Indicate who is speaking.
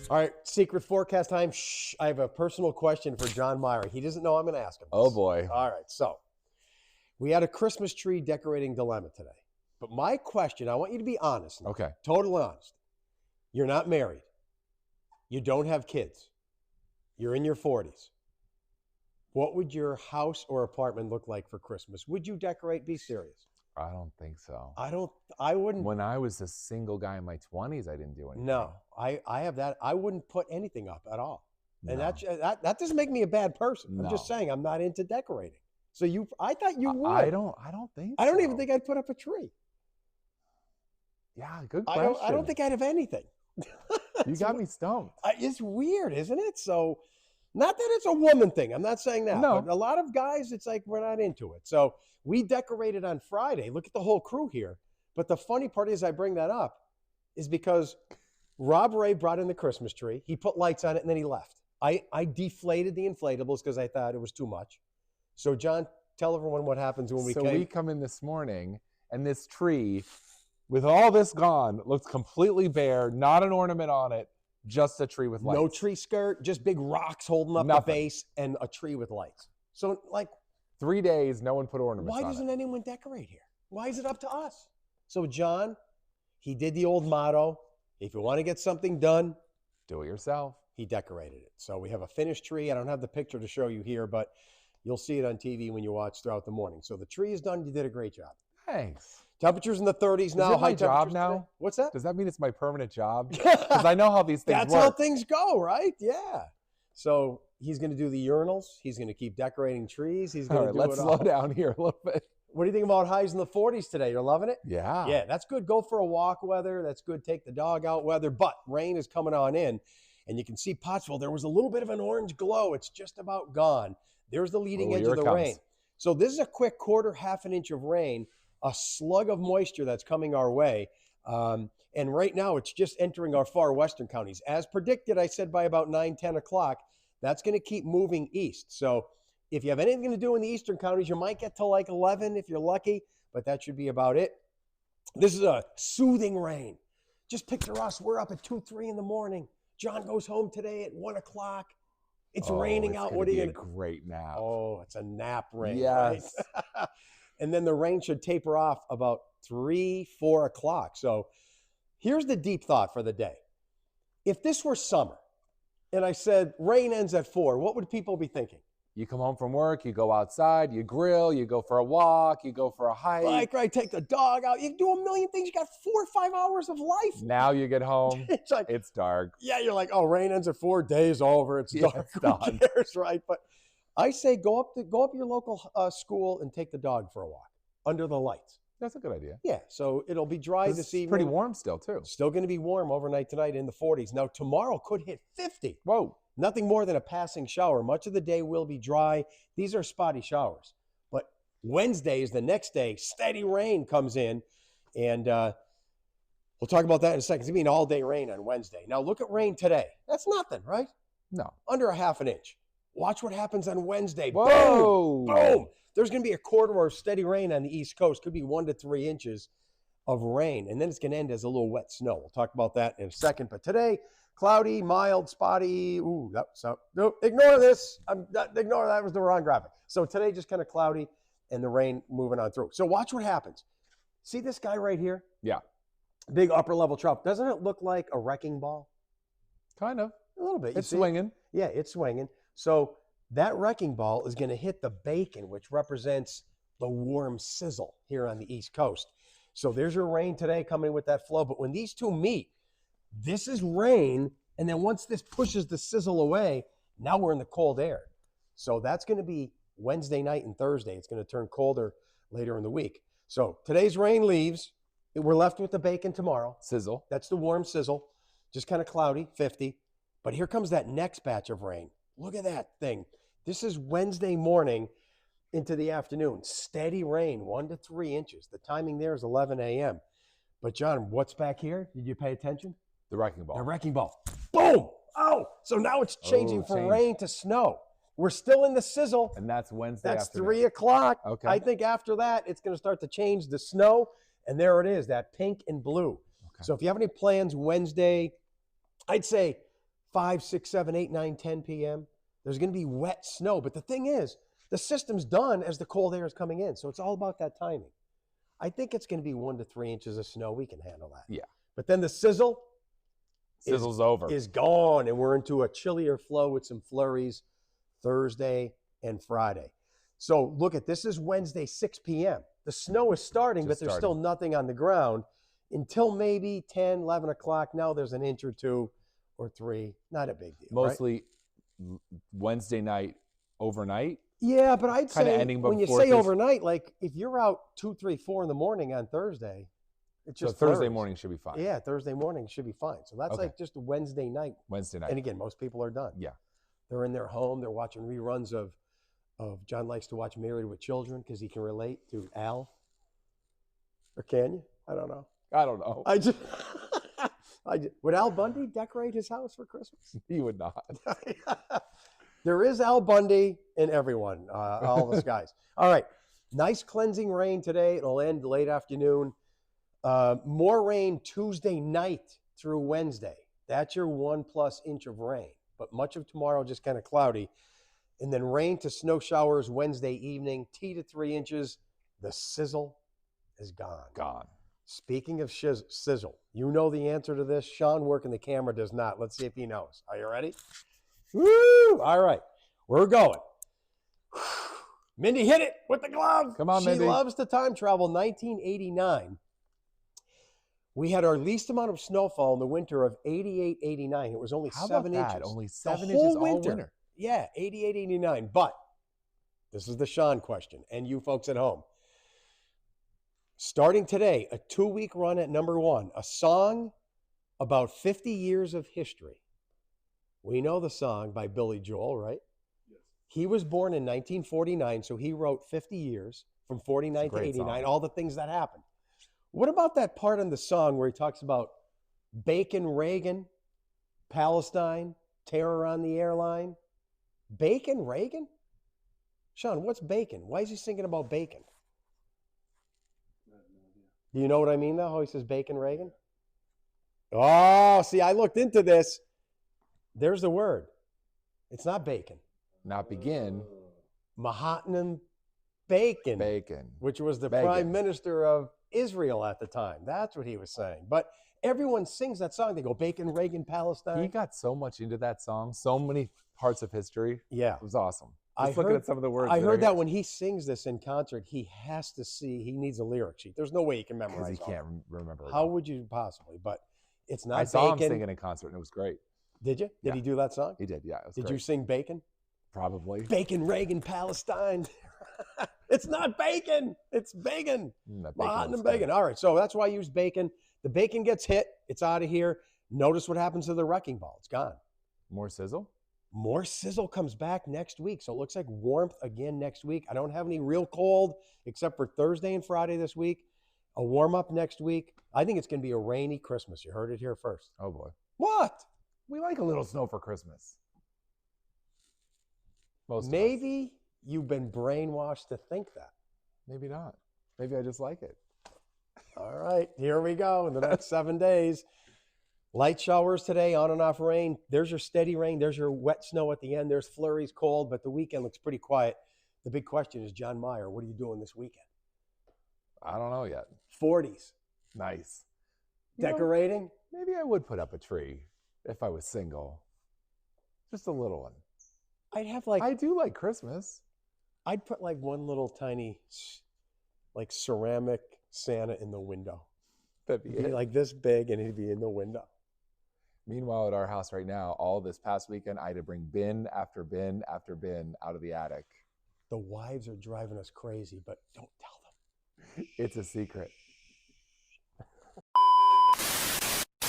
Speaker 1: All right, secret forecast time. Shh, I have a personal question for John Meyer. He doesn't know I'm going to ask him this.
Speaker 2: Oh, boy.
Speaker 1: All right, so we had a Christmas tree decorating dilemma today. But my question, I want you to be honest. Now,
Speaker 2: Okay.
Speaker 1: totally honest. You're not married. You don't have kids. You're in your 40s. What would your house or apartment look like for Christmas? Would you decorate? Be serious.
Speaker 2: I don't think so.
Speaker 1: I wouldn't.
Speaker 2: When I was a single guy in my 20s, I didn't do anything.
Speaker 1: No, I have that. I wouldn't put anything up at all. And
Speaker 2: No.
Speaker 1: that doesn't make me a bad person. I'm
Speaker 2: No.
Speaker 1: just saying I'm not into decorating. So I thought you would.
Speaker 2: I don't think so.
Speaker 1: I don't even think I'd put up a tree.
Speaker 2: Yeah, good question.
Speaker 1: I don't think I'd have anything.
Speaker 2: You got me stumped.
Speaker 1: It's weird, isn't it? So, not that it's a woman thing. I'm not saying that.
Speaker 2: No.
Speaker 1: But a lot of guys, it's like we're not into it. So we decorated on Friday. Look at the whole crew here. But the funny part is I bring that up is because Rob Ray brought in the Christmas tree. He put lights on it and then he left. I deflated the inflatables because I thought it was too much. So, John, tell everyone what happens when we came.
Speaker 2: So we come in this morning and this tree, with all this gone, looks completely bare, not an ornament on it, just a tree with lights.
Speaker 1: No tree skirt, just big rocks holding up
Speaker 2: Nothing.
Speaker 1: the base and a tree with lights. So, like,
Speaker 2: 3 days, no one put ornaments
Speaker 1: why
Speaker 2: on
Speaker 1: doesn't
Speaker 2: it.
Speaker 1: anyone decorate here? Why is it up to us? So, John, he did the old motto, if you want to get something done,
Speaker 2: Do it yourself.
Speaker 1: he decorated it. So we have a finished tree. I don't have the picture to show you here, but you'll see it on TV when you watch throughout the morning. So the tree is done. You did a great job.
Speaker 2: Thanks.
Speaker 1: Temperatures in the 30s now.
Speaker 2: Is it my
Speaker 1: high
Speaker 2: job
Speaker 1: temperatures
Speaker 2: now?
Speaker 1: today. What's that?
Speaker 2: Does that mean it's my permanent job? Because I know how these things
Speaker 1: That's
Speaker 2: work.
Speaker 1: how things go, right? Yeah. So he's going to do the urinals. He's going to keep decorating trees. He's going
Speaker 2: All
Speaker 1: to
Speaker 2: right,
Speaker 1: do
Speaker 2: let's
Speaker 1: it
Speaker 2: slow
Speaker 1: all.
Speaker 2: down here a little bit.
Speaker 1: What do you think about highs in the 40s today? You're loving it?
Speaker 2: Yeah.
Speaker 1: Yeah, that's good. Go for a walk weather. That's good. Take the dog out weather. But rain is coming on in. And you can see Pottsville, there was a little bit of an orange glow. It's just about gone. There's the leading edge
Speaker 2: Here
Speaker 1: of
Speaker 2: it
Speaker 1: the
Speaker 2: comes.
Speaker 1: rain. So this is a quick quarter, half an inch of rain, a slug of moisture that's coming our way. And right now, it's just entering our far western counties. As predicted, I said by about 9, 10 o'clock, that's going to keep moving east. So if you have anything to do in the eastern counties, you might get to like 11 if you're lucky, but that should be about it. This is a soothing rain. Just picture us. We're up at 2, 3 in the morning. John goes home today at 1 o'clock. It's raining out. What are you
Speaker 2: going to
Speaker 1: gonna...
Speaker 2: be a great nap.
Speaker 1: Oh, it's a nap rain.
Speaker 2: Yes.
Speaker 1: Right? And then the rain should taper off about 3, 4 o'clock. So here's the deep thought for the day. If this were summer and I said rain ends at 4, what would people be thinking?
Speaker 2: You come home from work, you go outside, you grill, you go for a walk, you go for a hike.
Speaker 1: Like, right, take the dog out. You do a million things. You got 4 or 5 hours of life.
Speaker 2: Now you get home,
Speaker 1: It's like,
Speaker 2: it's dark.
Speaker 1: yeah, you're like, oh, rain ends at 4, day's over. It's
Speaker 2: Yeah,
Speaker 1: dark.
Speaker 2: it's
Speaker 1: Who
Speaker 2: done.
Speaker 1: cares, right? But I say go up your local school and take the dog for a walk under the lights.
Speaker 2: That's a good idea.
Speaker 1: Yeah, so it'll be dry this
Speaker 2: It's
Speaker 1: evening.
Speaker 2: pretty warm still, too.
Speaker 1: Still going to be warm overnight tonight in the 40s. Now, tomorrow could hit 50.
Speaker 2: Whoa.
Speaker 1: Nothing more than a passing shower. Much of the day will be dry. These are spotty showers. But Wednesday is the next day. Steady rain comes in. And we'll talk about that in a second. It's going to be an all-day rain on Wednesday. Now, look at rain today. That's nothing, right?
Speaker 2: No.
Speaker 1: Under a half an inch. Watch what happens on Wednesday.
Speaker 2: Whoa.
Speaker 1: Boom! Boom! There's going to be a corridor of steady rain on the East Coast. Could be 1 to 3 inches of rain. And then it's going to end as a little wet snow. We'll talk about that in a second. But today, cloudy, mild, spotty. Ooh, no, ignore this. Ignore that. Was the wrong graphic. So today, just kind of cloudy and the rain moving on through. So watch what happens. See this guy right here?
Speaker 2: Yeah.
Speaker 1: Big upper level trough. Doesn't it look like a wrecking ball?
Speaker 2: Kind of.
Speaker 1: A little bit. You
Speaker 2: It's
Speaker 1: see?
Speaker 2: swinging.
Speaker 1: Yeah, it's swinging. So that wrecking ball is going to hit the bacon, which represents the warm sizzle here on the East Coast. So there's your rain today coming with that flow. But when these two meet, this is rain. And then once this pushes the sizzle away, now we're in the cold air. So that's going to be Wednesday night and Thursday. It's going to turn colder later in the week. So today's rain leaves. We're left with the bacon tomorrow.
Speaker 2: Sizzle.
Speaker 1: That's the warm sizzle. Just kind of cloudy, 50. But here comes that next batch of rain. Look at that thing. This is Wednesday morning into the afternoon. Steady rain, 1 to 3 inches. The timing there is 11 a.m. But, John, what's back here? Did you pay attention?
Speaker 2: The wrecking ball.
Speaker 1: The wrecking ball. Boom! Oh! So now it's changing from
Speaker 2: change.
Speaker 1: rain to snow. We're still in the sizzle.
Speaker 2: And that's Wednesday
Speaker 1: That's
Speaker 2: afternoon.
Speaker 1: 3 o'clock.
Speaker 2: Okay.
Speaker 1: I think after that, it's going to start to change the snow. And there it is, that pink and blue. So if you have any plans Wednesday, I'd say 5, 6, 7, 8, 9, 10 p.m., there's going to be wet snow. But the thing is, the system's done as the cold air is coming in. So it's all about that timing. I think it's going to be 1 to 3 inches of snow. We can handle that.
Speaker 2: Yeah.
Speaker 1: But then the sizzle's
Speaker 2: over.
Speaker 1: Is gone, and we're into a chillier flow with some flurries Thursday and Friday. So look at this is Wednesday, 6 p.m. The snow is starting, but there's still nothing on the ground until maybe 10, 11 o'clock. Now there's an inch or 2 or 3. Not a big deal.
Speaker 2: Mostly Wednesday night, overnight.
Speaker 1: Yeah, but I'd say when you say overnight, like if you're out 2, 3, 4 in the morning on Thursday, it's just
Speaker 2: Thursday morning should be fine.
Speaker 1: Yeah, Thursday morning should be fine. So that's like just a Wednesday night.
Speaker 2: Wednesday night.
Speaker 1: And again, most people are done.
Speaker 2: Yeah.
Speaker 1: They're in their home. They're watching reruns of John likes to watch Married with Children because he can relate to Al. Or can you? I don't know. Would Al Bundy decorate his house for Christmas?
Speaker 2: He would not.
Speaker 1: There is Al Bundy in everyone, all of us guys. All right. Nice cleansing rain today. It'll end late afternoon. More rain Tuesday night through Wednesday. That's your 1+ inch of rain. But much of tomorrow just kind of cloudy. And then rain to snow showers Wednesday evening, 2 to 3 inches. The sizzle is gone.
Speaker 2: Gone.
Speaker 1: Speaking of sizzle, you know the answer to this. Sean working the camera does not. Let's see if he knows. Are you ready? Woo! All right. We're going. Mindy hit it with the glove.
Speaker 2: Come on, Mindy.
Speaker 1: She loves to time travel. 1989. We had our least amount of snowfall in the winter of 88, 89. It was only 7 inches.
Speaker 2: Only 7 inches all winter.
Speaker 1: Yeah, 88, 89. But this is the Sean question, and you folks at home. Starting today, a 2-week run at number 1, a song about 50 years of history. We know the song by Billy Joel, right? Yes. He was born in 1949, so he wrote 50 years from 49 to 89, song. All the things that happened. What about that part in the song where he talks about Bacon Reagan, Palestine, terror on the airline? Bacon Reagan? Sean, what's bacon? Why is he singing about bacon? Do you know what I mean, though? How he says Bacon Reagan? Oh, see, I looked into this. There's the word. It's not bacon.
Speaker 2: Not begin.
Speaker 1: Mahatma Bacon.
Speaker 2: Bacon.
Speaker 1: Which was the prime minister of Israel at the time. That's what he was saying. But everyone sings that song. They go, Bacon, Reagan, Palestine.
Speaker 2: He got so much into that song. So many parts of history.
Speaker 1: Yeah.
Speaker 2: It was awesome. Looking at some of the words.
Speaker 1: I heard that when he sings this in concert, he needs a lyric sheet. There's no way he can memorize it.
Speaker 2: He can't remember it.
Speaker 1: How would you possibly? But it's not
Speaker 2: I saw
Speaker 1: Bacon.
Speaker 2: him singing in concert, and it was great.
Speaker 1: Did you? Did he do that song?
Speaker 2: He did, yeah. It was
Speaker 1: did
Speaker 2: great.
Speaker 1: You sing Bacon?
Speaker 2: Probably.
Speaker 1: Bacon, Reagan, Palestine. It's not bacon. It's bacon. Mahatma Bacon. All right, so that's why I use bacon. The bacon gets hit. It's out of here. Notice what happens to the wrecking ball. It's gone.
Speaker 2: More sizzle?
Speaker 1: More sizzle comes back next week. So it looks like warmth again next week. I don't have any real cold except for Thursday and Friday this week. A warm up next week. I think it's going to be a rainy Christmas. You heard it here first.
Speaker 2: Oh, boy.
Speaker 1: What?
Speaker 2: We like a little snow for Christmas.
Speaker 1: Maybe you've been brainwashed to think that.
Speaker 2: Maybe not. Maybe I just like it.
Speaker 1: All right, here we go in the next 7 days. Light showers today, on and off rain. There's your steady rain. There's your wet snow at the end. There's flurries, cold, but the weekend looks pretty quiet. The big question is, John Meyer, what are you doing this weekend?
Speaker 2: I don't know yet.
Speaker 1: 40s.
Speaker 2: Nice.
Speaker 1: Decorating?
Speaker 2: Maybe I would put up a tree if I was single. Just a little one. I do like Christmas.
Speaker 1: I'd put like one little tiny, like ceramic Santa in the window.
Speaker 2: That'd be it.
Speaker 1: Like this big, and he'd be in the window.
Speaker 2: Meanwhile, at our house right now, all this past weekend, I had to bring bin after bin after bin out of the attic.
Speaker 1: The wives are driving us crazy, but don't tell them.
Speaker 2: It's a secret.